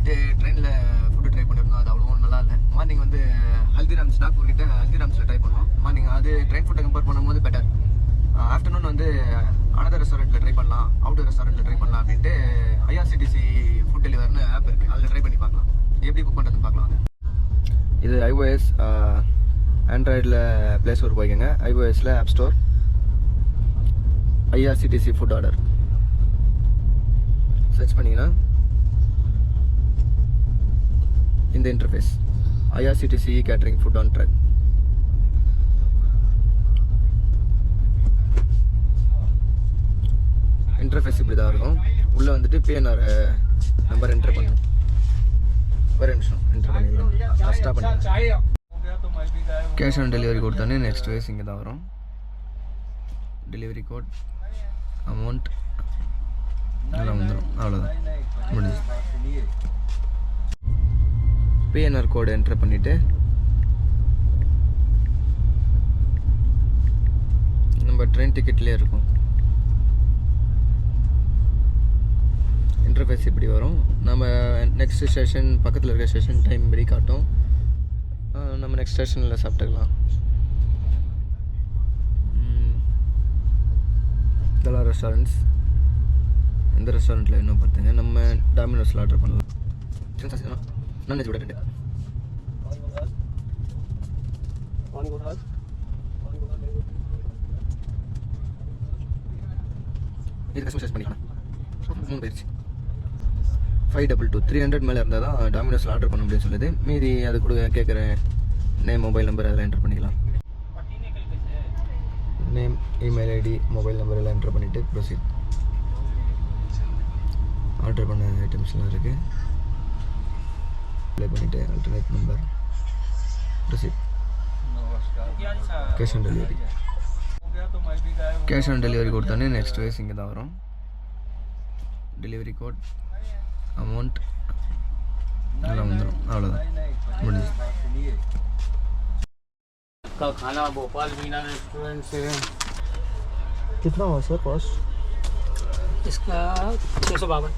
Night ட்ரெயினில் food try பண்ணியிருந்தோம். அது அவ்வளோ நல்லா இல்லை. மார்னிங் வந்து ஹல்திராம்ஸ் நாக்பூர் கிட்ட ஹல்திராம்ஸில் ட்ரை பண்ணோம். மார்னிங் அது ட்ரெயின் ஃபுட்டை கம்பேர் பண்ணும்போது பெட்டர். ஆஃப்டர்நூன் வந்து அனதர் ரெஸ்டாரண்ட்டில் ட்ரை பண்ணலாம், அவுட்டர் ரெஸ்டாரண்ட்டில் ட்ரை பண்ணலாம் அப்படின்ட்டு ஐஆர்சிடிசி ஃபுட் டெலிவர்னு ஆப் இருக்குது, அதில் ட்ரை பண்ணி பார்க்கலாம். எப்படி புக் பண்ணுறதுன்னு பார்க்கலாம். இது iOS, ஆண்ட்ராய்டில் ப்ளே ஸ்டோர் போய்க்கோங்க. iOSல app store IRCTC food order search பண்ணிங்கன்னா இந்த interface IRCTC catering food on track. Interface இப்படி தான் இருக்கும். உள்ளே வந்துட்டு பிஎன்ஆர் நம்பர் என்ட்ரு பண்ணணும். ஒரு நிமிஷம் என்ட்ரு பண்ணிடலாம். ஸ்டாப் பண்ணிடலாம். கேஷ் ஆன் டெலிவரி கொடுத்தோன்னே நெக்ஸ்ட் வேஸ் இங்கே தான் வரும். டெலிவரி கோட், அமௌண்ட் எல்லாம் வந்துடும். அவ்வளோதான், முடிஞ்சு. பிஎன்ஆர் கோடு என்ட்ரு பண்ணிவிட்டு நம்ம ட்ரெயின் டிக்கெட்லேயே இருக்கும். இன்டர்ஃபேஸ் இப்படி வரும். நம்ம நெக்ஸ்ட் ஸ்டேஷன் பக்கத்தில் இருக்க ஸ்டேஷன் டைம் படி காட்டும். நம்ம நெக்ஸ்ட் ஸ்டேஷனில் சாப்பிட்டுக்கலாம். இதெல்லாம் ரெஸ்டாரண்ட்ஸ். இந்த ரெஸ்டாரண்ட்டில் இன்னும் பார்த்துங்க. நம்ம டாமினோஸில் ஆர்டர் பண்ணலாம். நான்வெஜ் விட 2 இது கஸ்டமைஸ் பண்ணிக்கலாம். 3 போயிடுச்சு. 522 300 மேலே இருந்தால் தான் டாமினோஸில் ஆர்டர் பண்ண முடியும்னு சொல்லுது. மீதி அது கூட கேட்குற நேம், மொபைல் நம்பர் அதெல்லாம் என்டர் பண்ணிக்கலாம். Name, email ID, mobile number எல்லாம் என்டர் பண்ணிவிட்டு ப்ரொசீட். ஆர்டர் பண்ண ஐட்டம்ஸ்லாம் இருக்குது. அப்ளை பண்ணிவிட்டு alternate number, proceed. Cash on delivery. Cash on delivery கொடுத்தோன்னே நெக்ஸ்ட் வேஸ் இங்கே தான் வரும். டெலிவரி கோட், அமௌண்ட் எல்லாம் வந்துடும். அவ்வளோதான், முடிஞ்சு. का खाना भोपाल मीना रेस्टोरेंट से कितना हुआ सर कॉस्ट? इसका 652।